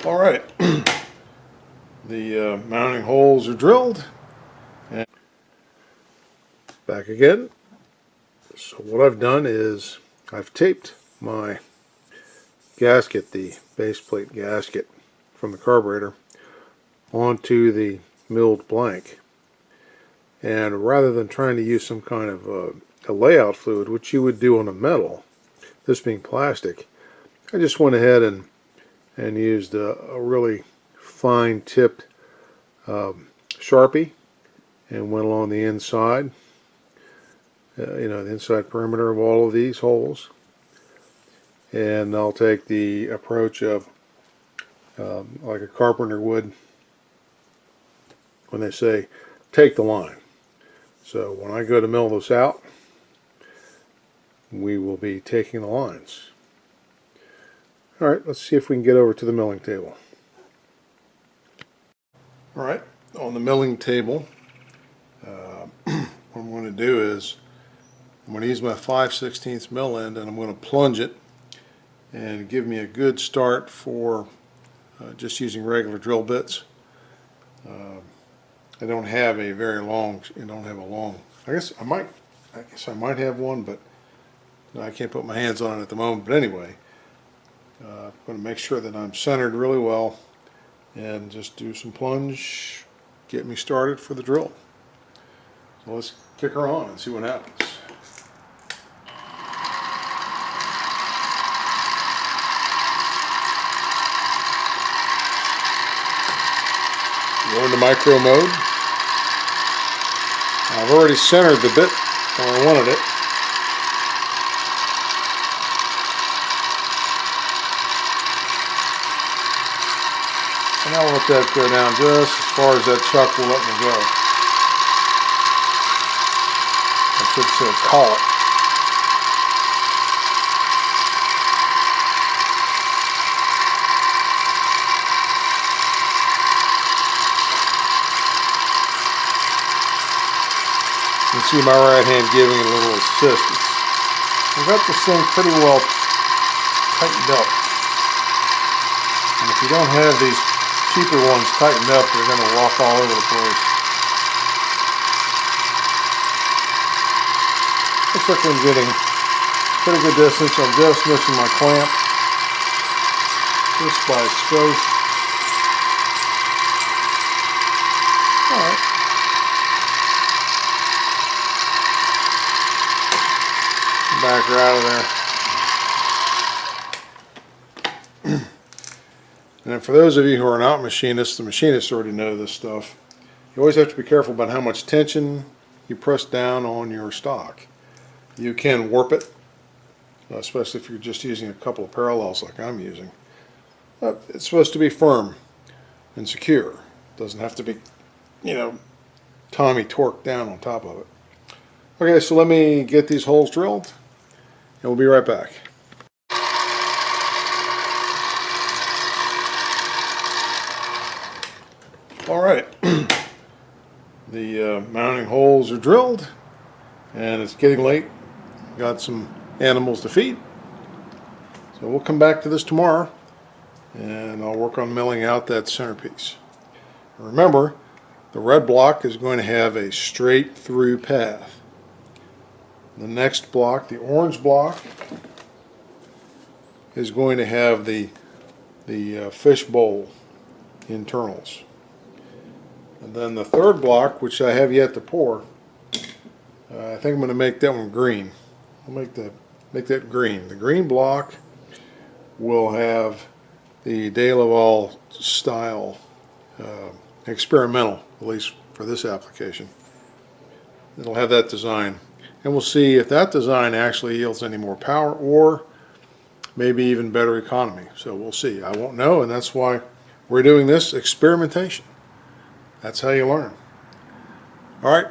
All right, the mounting holes are drilled and back again. So what I've done is I've taped my gasket, the base plate gasket from the carburetor, onto the milled blank. And rather than trying to use some kind of a layout fluid, which you would do on a metal, this being plastic, I just went ahead and used a really fine tipped Sharpie and went along the inside, the inside perimeter of all of these holes. And I'll take the approach of like a carpenter would when they say take the line. So when I go to mill this out, we will be taking the lines. Alright, let's see if we can get over to the milling table. Alright, on the milling table, what I'm going to do is I'm going to use my 5/16 mill end and I'm going to plunge it and give me a good start for just using regular drill bits. I don't have a very long, I guess I might have one, but I can't put my hands on it at the moment. But anyway, I'm going to make sure that I'm centered really well and just do some plunge, get me started for the drill. So let's kick her on and see what happens. Go into micro mode. I've already centered the bit where I wanted it. And I'll let that go down just as far as that chuck will let me go. I should say collet. You can see my right hand giving it a little assist. I've got this thing pretty well tightened up. And if you don't have these cheaper ones tightened up, they're going to walk all over the place. Looks like I'm getting pretty good distance. I'm just missing my clamp just by a skosh. Alright. Back her out of there. And then for those of you who are not machinists, the machinists already know this stuff. You always have to be careful about how much tension you press down on your stock. You can warp it, especially if you're just using a couple of parallels like I'm using. It's supposed to be firm and secure. It doesn't have to be, Tommy torqued down on top of it. Okay, so let me get these holes drilled and we'll be right back. Alright, the mounting holes are drilled and it's getting late. Got some animals to feed. So we'll come back to this tomorrow and I'll work on milling out that centerpiece. Remember, the red block is going to have a straight through path. The next block, the orange block, is going to have the fishbowl internals. And then the third block, which I have yet to pour, I think I'm going to make that one green. I'll make that green. The green block will have the De Laval style, experimental, at least for this application. It'll have that design. And we'll see if that design actually yields any more power or maybe even better economy. So we'll see. I won't know, and that's why we're doing this experimentation. That's how you learn. All right.